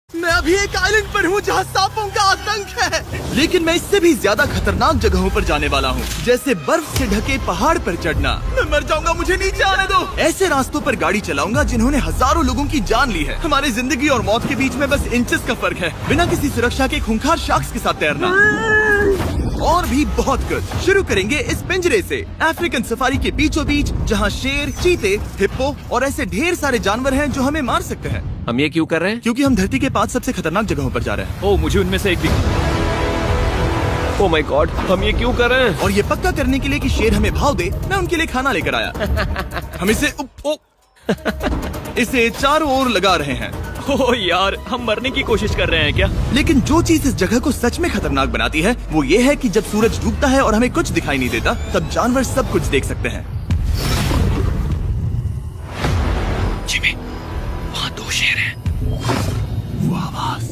मैं अभी एक आइलैंड पर हूँ जहाँ सांपों का आतंक है, लेकिन मैं इससे भी ज्यादा खतरनाक जगहों पर जाने वाला हूँ, जैसे बर्फ से ढके पहाड़ पर चढ़ना। मैं मर जाऊंगा, मुझे नीचे आने दो। ऐसे रास्तों पर गाड़ी चलाऊंगा जिन्होंने हजारों लोगों की जान ली है। हमारी जिंदगी और मौत के बीच में बस इंचेस का फर्क है। बिना किसी सुरक्षा के खूंखार शार्क्स के साथ तैरना और भी बहुत कुछ। शुरू करेंगे इस पिंजरे से, अफ्रीकन सफारी के बीचों बीच, जहाँ शेर, चीते, हिप्पो और ऐसे ढेर सारे जानवर हैं जो हमें मार सकते हैं। हम ये क्यों कर रहे हैं? क्योंकि हम धरती के 5 सबसे खतरनाक जगहों पर जा रहे हैं। ओह, मुझे उनमें से एक दिखी। ओह माय गॉड, हम ये क्यों कर रहे हैं? और ये पक्का करने के लिए कि शेर हमें भाव दे, मैं उनके लिए खाना लेकर आया। हम इसे चारों ओर लगा रहे हैं। ओह यार, हम मरने की कोशिश कर रहे हैं क्या? लेकिन जो चीज इस जगह को सच में खतरनाक बनाती है वो ये है कि जब सूरज डूबता है और हमें कुछ दिखाई नहीं देता, तब जानवर सब कुछ देख सकते हैं। जिमी, वहाँ 2 शेर हैं। वो आवाज,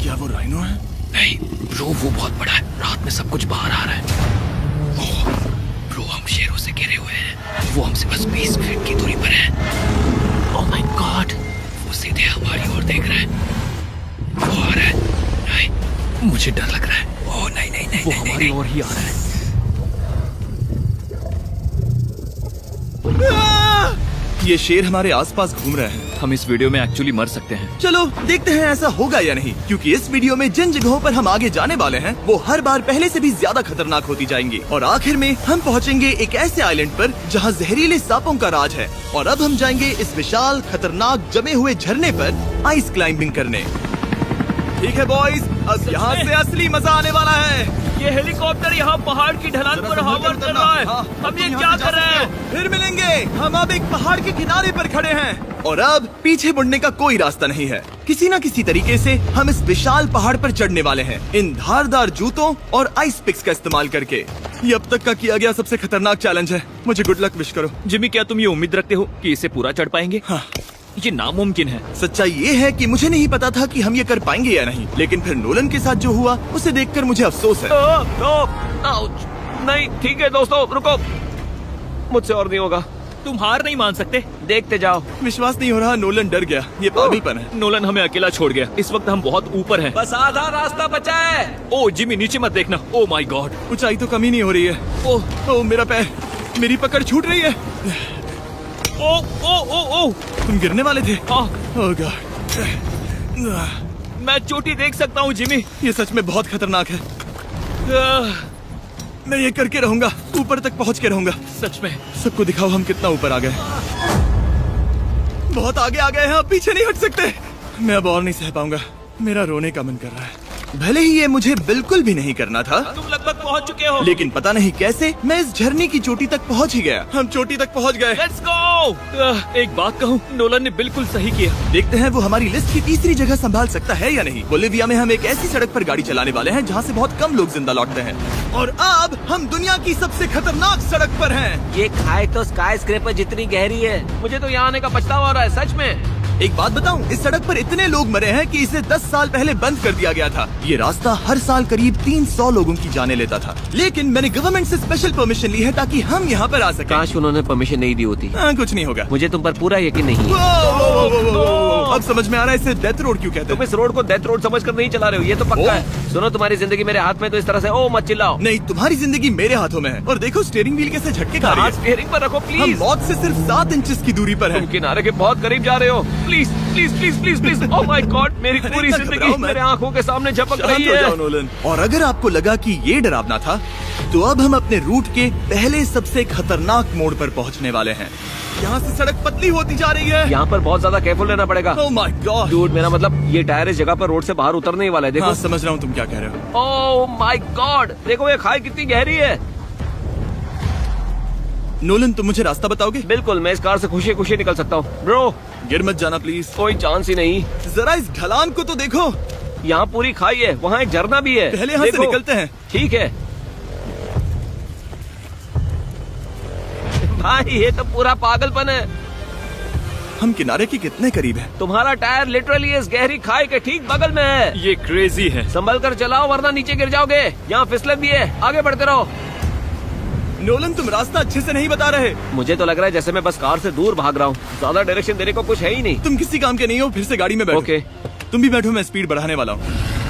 क्या वो राइनो है? नहीं ब्रो, वो बहुत बड़ा है। रात में सब कुछ बाहर आ रहा है। ओह ब्रो, हम शेरों से घिरे हुए हैं। वो हमसे बस 20 फीट की दूरी पर है। ओह माय गॉड, वो सीधे हमारी ओर देख रहा है। वो आ रहा है। नहीं, मुझे डर लग रहा है। ओह नहीं नहीं नहीं, वो हमारी ओर ही आ रहा है। ये शेर हमारे आसपास घूम रहे हैं। हम इस वीडियो में एक्चुअली मर सकते हैं। चलो देखते हैं ऐसा होगा या नहीं, क्योंकि इस वीडियो में जिन जगहों पर हम आगे जाने वाले हैं वो हर बार पहले से भी ज्यादा खतरनाक होती जाएंगी। और आखिर में हम पहुंचेंगे एक ऐसे आइलैंड पर जहां जहरीले सांपों का राज है। और अब हम जाएंगे इस विशाल, खतरनाक, जमे हुए झरने पर आइस क्लाइंबिंग करने। ठीक है बॉयज, अब यहाँ से असली मजा आने वाला है। ये हेलीकॉप्टर यहाँ पहाड़ की ढलान पर हवा कर रहा है। हम ये क्या कर रहे हैं? फिर मिलेंगे। हम अब एक पहाड़ के किनारे पर खड़े हैं और अब पीछे मुड़ने का कोई रास्ता नहीं है। किसी न किसी तरीके से हम इस विशाल पहाड़ पर चढ़ने वाले हैं, इन धारदार जूतों और आइस पिक्स का इस्तेमाल करके। ये अब तक का किया गया सबसे खतरनाक चैलेंज है। मुझे गुड लक विश करो। जिमी, क्या तुम ये उम्मीद रखते हो कि इसे पूरा चढ़ पाएंगे? हाँ। ये नामुमकिन है। सच्चाई ये है कि मुझे नहीं पता था कि हम ये कर पाएंगे या नहीं, लेकिन फिर नोलन के साथ जो हुआ उसे देखकर मुझे अफसोस है। नहीं ठीक है दोस्तों, रुको, मुझसे और नहीं होगा। तुम हार नहीं मान सकते, देखते जाओ। विश्वास नहीं हो रहा, नोलन डर गया। ये पागलपन है। नोलन हमें अकेला छोड़ गया। इस वक्त हम बहुत ऊपर हैं। बस आधा रास्ता बचा है। ओह जिमी, नीचे मत देखना। ओह माय गॉड, ऊंचाई तो कमी नहीं हो रही है। ओह मेरा पैर, मेरी पकड़ छूट रही है। ओह ओह ओह ओह, तुम गिरने वाले थे। ओह गॉड, मैं चोटी देख सकता हूँ जिमी। ये सच में बहुत खतरनाक है। मैं ये करके रहूंगा, ऊपर तक पहुंच के रहूंगा। सच में। सबको दिखाओ हम कितना ऊपर आ गए। बहुत आगे आ गए हैं, अब पीछे नहीं हट सकते। मैं अब और नहीं सह पाऊंगा, मेरा रोने का मन कर रहा है। भले ही ये मुझे बिल्कुल भी नहीं करना था। तुम लगभग पहुंच चुके हो, लेकिन पता नहीं कैसे मैं इस झरने की चोटी तक पहुंच ही गया। हम चोटी तक पहुंच गए। Let's go. एक बात कहूँ, नोलन ने बिल्कुल सही किया। देखते हैं वो हमारी लिस्ट की तीसरी जगह संभाल सकता है या नहीं। बोलिविया में हम एक ऐसी सड़क पर गाड़ी चलाने वाले हैं जहाँ से बहुत कम लोग जिंदा लौटते हैं। और अब हम दुनिया की सबसे खतरनाक सड़क पर हैं। ये खाई तो स्काई स्क्रैपर जितनी गहरी है। मुझे तो यहाँ आने का पछतावा हो रहा है, सच में। एक बात बताऊं, इस सड़क पर इतने लोग मरे हैं कि इसे 10 साल पहले बंद कर दिया गया था। ये रास्ता हर साल करीब 300 लोगों की जाने लेता था, लेकिन मैंने गवर्नमेंट से स्पेशल परमिशन ली है ताकि हम यहाँ पर आ सकें। काश उन्होंने परमिशन नहीं दी होती। कुछ नहीं होगा। मुझे तुम पर पूरा यकीन नहीं है। अब समझ में आ रहा है इसे डेथ रोड क्यों कहते तुम इस रोड को डेथ रोड समझकर नहीं चला रहे हो, ये तो पक्का है। सुनो, तुम्हारी जिंदगी मेरे हाथ में, तो इस तरह से ओ मत चिल्लाओ। नहीं, तुम्हारी जिंदगी मेरे हाथों में है। और देखो स्टीयरिंग व्हील कैसे झटके खा रही है। स्टीयरिंग पर रखो हम प्लीज। मौत से सिर्फ 7 इंचेस की दूरी पर तुम हैं। किनारे के बहुत करीब जा रहे हो। Please please please please please. Oh my God, मेरी पूरी इतना जिंदगी घबराओ मत। मेरे आंखों के सामने झपक शांत रही हो है। जाओ नोलन। और अगर आपको लगा कि ये डरावना था, तो अब हम अपने रूट के पहले सबसे खतरनाक मोड़ पर पहुंचने वाले हैं। यहाँ से सड़क पतली होती जा रही है। यहाँ पर बहुत ज्यादा केयरफुल रहना पड़ेगा। Oh my God. डूड, मेरा मतलब ये टायर इस जगह पर रोड से बाहर उतरने ही वाला है। देखो। हाँ, समझ रहा हूँ तुम क्या कह रहे हो। ओह माय गॉड, देखो ये खाई कितनी गहरी है। नोलन, तुम मुझे रास्ता बताओगे? बिल्कुल, मैं इस कार से खुशी खुशी निकल सकता हूँ। ब्रो, गिर मत जाना प्लीज। कोई चांस ही नहीं। जरा इस ढलान को तो देखो। यहाँ पूरी खाई है, वहाँ एक झरना भी है। पहले यहाँ से देखो। निकलते हैं। ठीक है भाई, ये तो पूरा पागलपन है। हम किनारे के कितने करीब हैं? तुम्हारा टायर लिटरली इस गहरी खाई के ठीक बगल में है। ये क्रेजी है। संभल कर चलाओ वरना नीचे गिर जाओगे। यहाँ फिसलन भी है, आगे बढ़ते रहो। नोलन, तुम रास्ता अच्छे से नहीं बता रहे। मुझे तो लग रहा है जैसे मैं बस कार से दूर भाग रहा हूँ। ज्यादा डायरेक्शन देने को कुछ है ही नहीं। तुम किसी काम के नहीं हो, फिर से गाड़ी में बैठो। ओके। तुम भी बैठो, मैं स्पीड बढ़ाने वाला हूँ।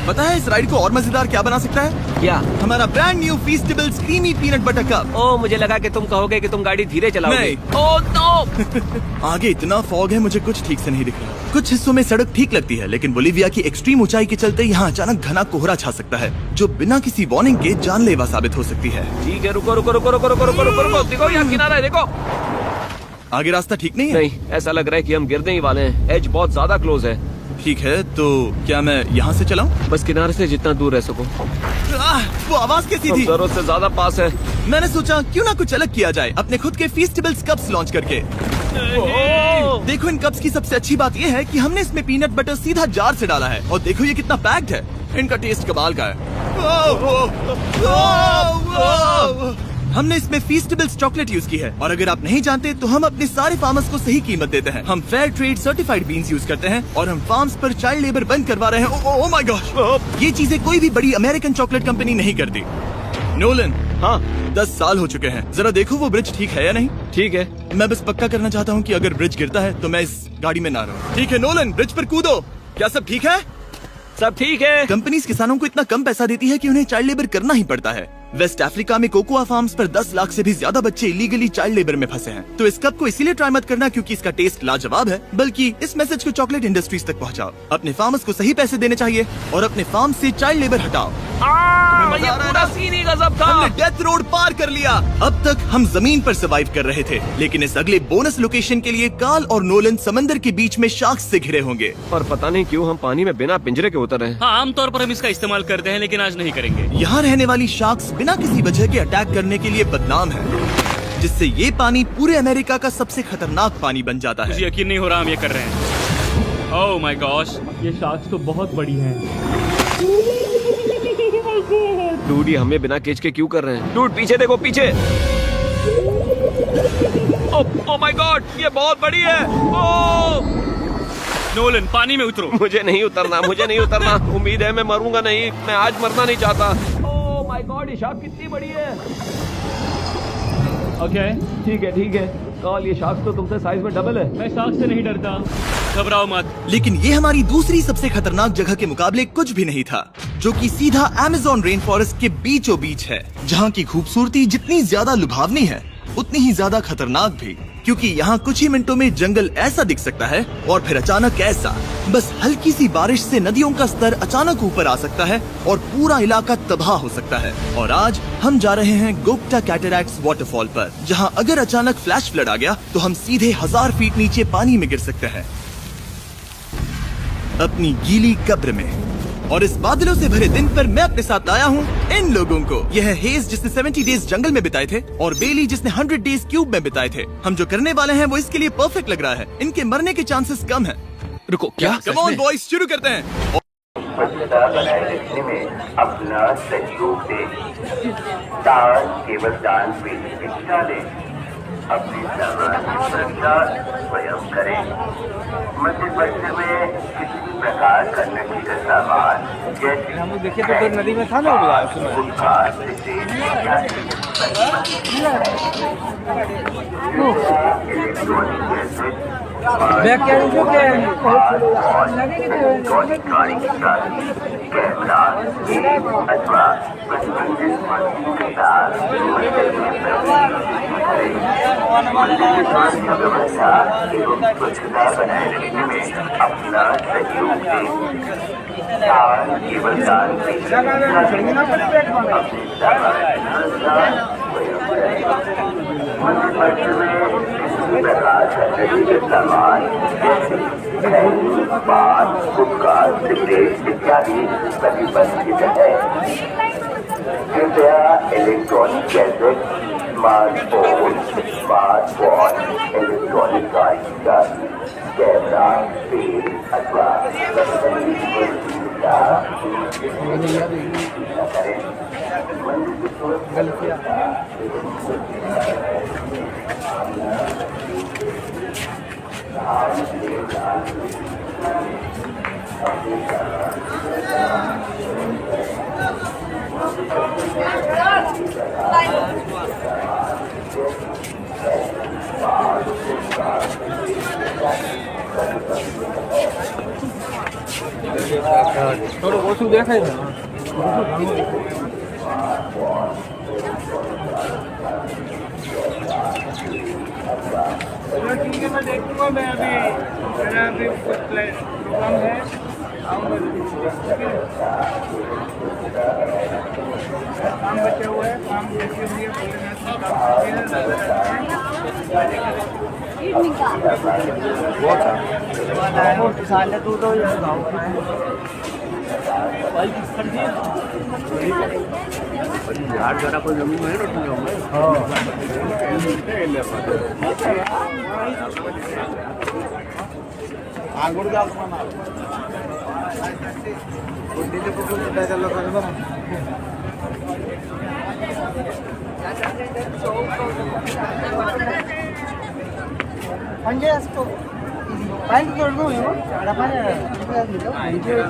पता है इस राइड को और मजेदार क्या बना सकता है? क्या? हमारा brand new Feastables creamy peanut butter cup. ओ, मुझे लगा कि तुम कहोगे कि तुम गाड़ी धीरे चलाओगे। नहीं। Oh no! आगे इतना फॉग है, मुझे कुछ ठीक से नहीं दिख रहा। कुछ हिस्सों में सड़क ठीक लगती है, लेकिन बोलिविया की एक्सट्रीम ऊंचाई के चलते यहाँ अचानक घना कोहरा छा सकता है, जो बिना किसी वार्निंग के जानलेवा साबित हो सकती है। ठीक है, रुको रुको रुको रुको रुको रुको रुको रुको, देखो यहाँ किनारा है, देखो। आगे रास्ता ठीक नहीं है? नहीं, ऐसा लग रहा है कि हम गिरने ही वाले हैं। एज बहुत ज्यादा क्लोज है। ठीक है, तो क्या मैं यहाँ से चलाऊं? बस किनारे से जितना दूर रह सको। वो आवाज कैसी हम थी? जरूरत से ज्यादा पास है। मैंने सोचा क्यों ना कुछ अलग किया जाए, अपने खुद के फीस्टेबल्स कप्स लॉन्च करके। देखो इन कप्स की सबसे अच्छी बात ये है कि हमने इसमें पीनट बटर सीधा जार से डाला है, और देखो ये कितना पैक्ड है। इनका टेस्ट कमाल का है। हमने इसमें फीस्टेबल्स चॉकलेट यूज की है, और अगर आप नहीं जानते तो हम अपने सारे फार्मर्स को सही कीमत देते हैं। हम fair trade certified beans use करते हैं, और हम फार्म्स पर चाइल्ड लेबर बंद करवा रहे हैं। ओह माय गॉश, ये चीजें कोई भी बड़ी अमेरिकन चॉकलेट कंपनी नहीं करती। नोलन, हाँ 10 साल हो चुके हैं, जरा देखो वो ब्रिज ठीक है या नहीं। ठीक है। मैं बस पक्का करना चाहता हूँ कि अगर ब्रिज गिरता है तो मैं इस गाड़ी में ना रहूं। ठीक है नोलन, ब्रिज पर कूदो। क्या सब ठीक है? सब ठीक है। कंपनीज किसानों को इतना कम पैसा देती है कि उन्हें चाइल्ड लेबर करना ही पड़ता है। वेस्ट अफ्रीका में कोकोआ फार्म्स पर 10 लाख से भी ज्यादा बच्चे इलीगली चाइल्ड लेबर में फंसे हैं। तो इस कप को इसीलिए ट्राई मत करना क्योंकि इसका टेस्ट लाजवाब है, बल्कि इस मैसेज को चॉकलेट इंडस्ट्रीज तक पहुंचाओ। अपने फार्मर्स को सही पैसे देने चाहिए और अपने फार्म से चाइल्ड लेबर हटाओ। ये पूरा सीन ही गजब था। हमने डेथ रोड पार कर लिया। अब तक हम जमीन पर सर्वाइव कर रहे थे, लेकिन इस अगले बोनस लोकेशन के लिए कार्ल और नोलन समंदर के बीच में शार्क्स से घिरे होंगे। और पता नहीं क्यों हम पानी में बिना पिंजरे के उतर रहे हैं। हाँ, आमतौर पर हम इसका इस्तेमाल करते हैं, लेकिन आज नहीं करेंगे। यहाँ रहने वाली शार्क्स बिना किसी वजह के अटैक करने के लिए बदनाम है, जिससे ये पानी पूरे अमेरिका का सबसे खतरनाक पानी बन जाता है। मुझे यकीन नहीं हो रहा हम ये कर रहे हैं। ओह माय गॉश, ये शार्क्स तो बहुत बड़ी हैं। डूड, ये हमें बिना केज के क्यों कर रहे हैं? डूड पीछे देखो, पीछे। ओह माय गॉड, ये बहुत बड़ी है। ओह नोलन, पानी में उतरो। मुझे नहीं उतरना, मुझे नहीं उतरना। उम्मीद है मैं मरूंगा नहीं। मैं आज मरना नहीं चाहता। ओह माय गॉड, ये शार्क कितनी बड़ी है। ओके, ठीक है ठीक है। कार्ल, ये शार्क तो तुमसे साइज में डबल है। मैं शार्क से नहीं डरता, घबराओ मत। लेकिन ये हमारी दूसरी सबसे खतरनाक जगह के मुकाबले कुछ भी नहीं था, जो कि सीधा अमेज़न रेन फॉरेस्ट के बीचों बीच है, जहाँ की खूबसूरती जितनी ज्यादा लुभावनी है उतनी ही ज्यादा खतरनाक भी, क्योंकि यहाँ कुछ ही मिनटों में जंगल ऐसा दिख सकता है और फिर अचानक ऐसा। बस हल्की सी बारिश से नदियों का स्तर अचानक ऊपर आ सकता है और पूरा इलाका तबाह हो सकता है। और आज हम जा रहे हैं गोक्टा कैटरैक्ट्स वाटरफॉल पर, जहाँ अगर अचानक फ्लैश फ्लड आ गया तो हम सीधे 1000 फीट नीचे पानी में गिर सकते हैं, अपनी गीली कब्र में। और इस बादलों से भरे दिन पर मैं अपने साथ लाया हूँ इन लोगों को। यह है हेज जिसने 70 डेज जंगल में बिताए थे, और बेली जिसने 100 डेज क्यूब में बिताए थे। हम जो करने वाले हैं वो इसके लिए परफेक्ट लग रहा है। इनके मरने के चांसेस कम हैं। रुको, क्या? कम ऑन बॉयज, शुरू करते हैं। स्वच्छता बनाए रखने में अपना सहयोग दें। दान केवल दान पे शिक्षा दें। अपनी सामान की सुरक्षा स्वयं करें। मध्य प्रदेश में किसी प्रकार का नदी का सामान जैसे हम लोग देखे तो नदी में था ना कैमरा अथवा प्रतिबंधित व्यवस्था एवं स्वच्छता बनाए रखने में अपना सहयोग दें। दान केवल दान सामान जैसे पान, गुटखा, सिगरेट इत्यादि प्रतिबंधित है। कृपया electronic gadget, smartphone, smart watch, electronic गाड़ी, कैमरा, पेन अथवा થોડું ઓછું દેખાય છે. चलो ठीक है, मैं देखूंगा. मैं अभी मेरा अभी कुछ प्रोग्राम है, आऊँगा. काम बचे हुए हैं, काम जैसे हुए साले तू तो गाँव का है. यार जरा कोई जमीन में रोटी होंगे. आंगुर का పంచేసుకో పైకి కొడుకు మేము అడపనే ఇంట్లో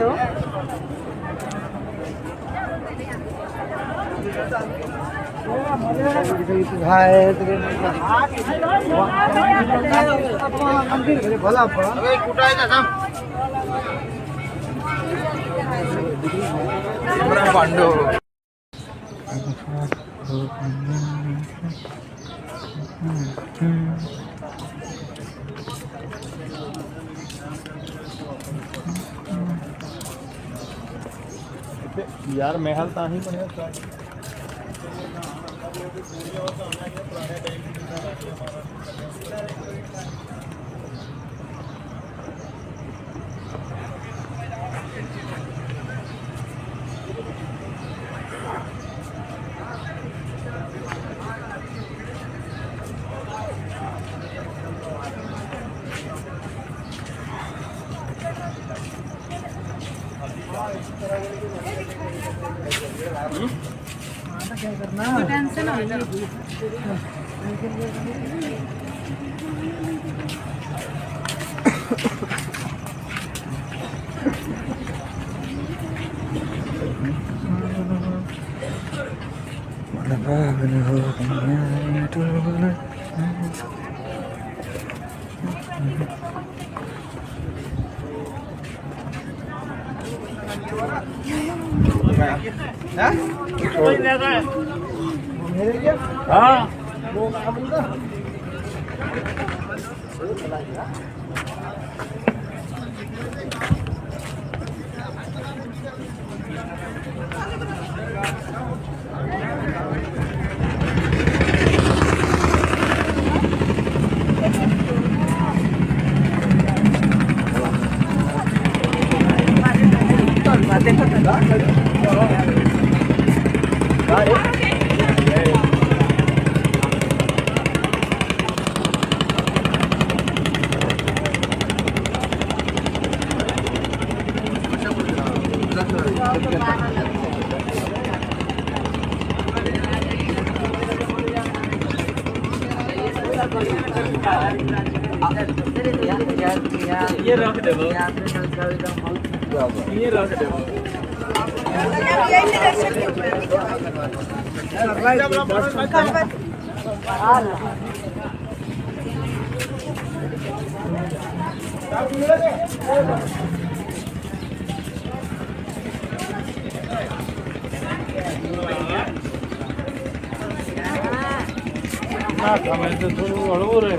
పండు यार महल तो ही बढ़िया. टेंशन हो रही हाँ ये रख दे ये रख दे हमें तो थोड़ा हड़बड़ है.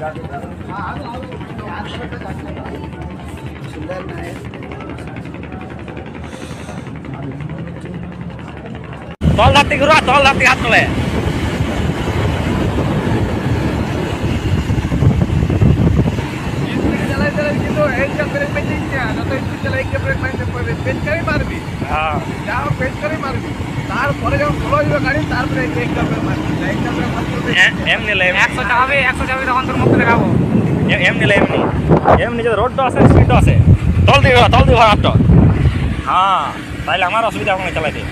तल धाती घुरा तल धाती हाथ तले रोड स्पीड तल दी हाथ हाँ ताहले हमार असुविधा चलाते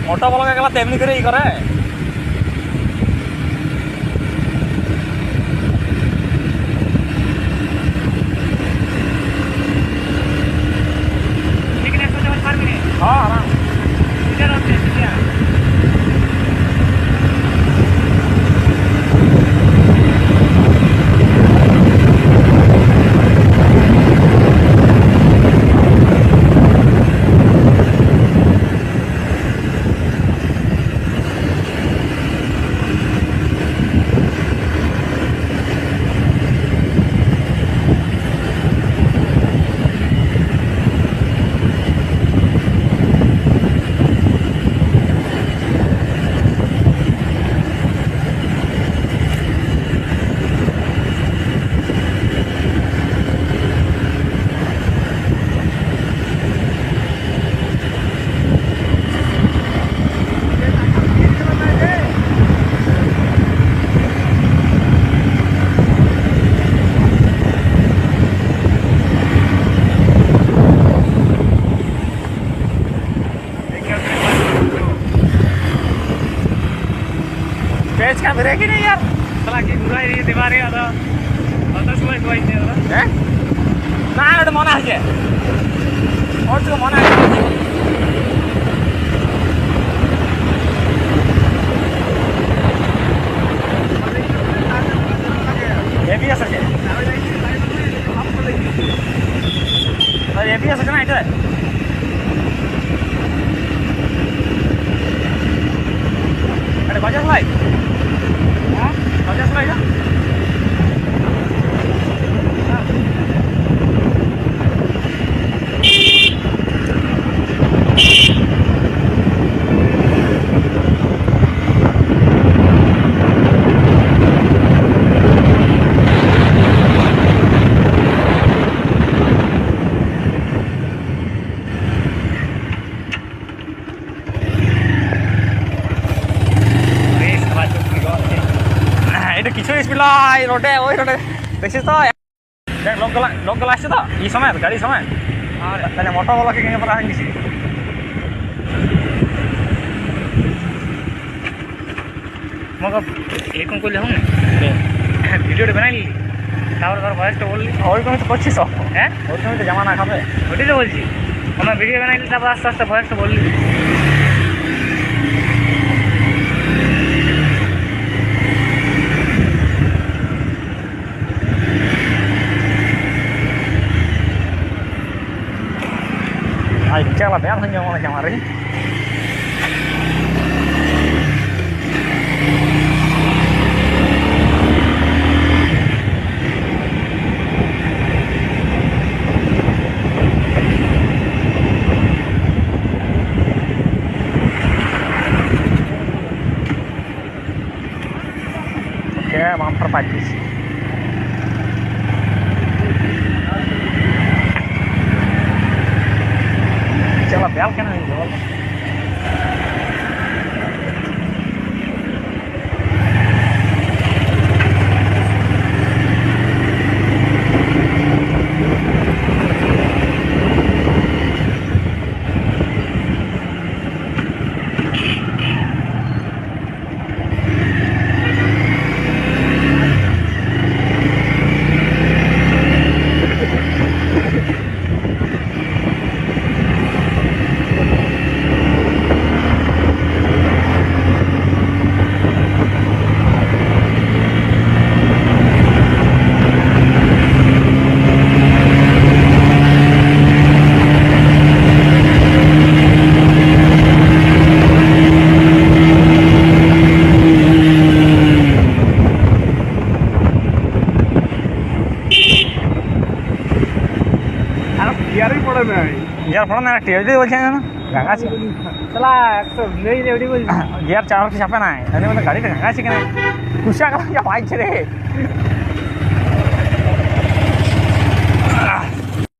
मोटा बलका गला तेमनी करे ही करे लेकिन 107 पर मिनट हाँ आराम इधर होते हैं पेज का ब्रेक ही नहीं यार साला की बुराई ये दीवारे आधा आधा सुबह कोई नहीं होता हैं ना तो मना है और तो मना है ये भी ऐसा है और ये भी ऐसा ना इधर अरे बजाज भाई बजाज भाई ना रोडे वही रोडे देखिस तो लोक गला आछे तो ई समय गाड़ी समय ताले मोटो वाला के पर आन दिसी मगर एक को ले हम वीडियो बनाई ली तावर तार वॉइस तो बोल ली और कम तो 2500 हैं और कम तो जमाना खाबे ओटी तो बोलছি আমরা ভিডিও বানাই লি তারপর আস্তে আস্তে ভয়েস তো বল লি ai chắc là bé hơn nhau là chẳng đấy oke bumper pajis chắc là béo cái này rồi gear ফোড়া না টিএফডি বলছেন না গাঙ্গা আছে चला तो नहीं रेडी बोल গিয়ার চালাতে চাপে নাই এমনি মধ্যে গাড়িটা গাঙ্গা আছে কিনা কুশা গেলাম যা পাইছে রে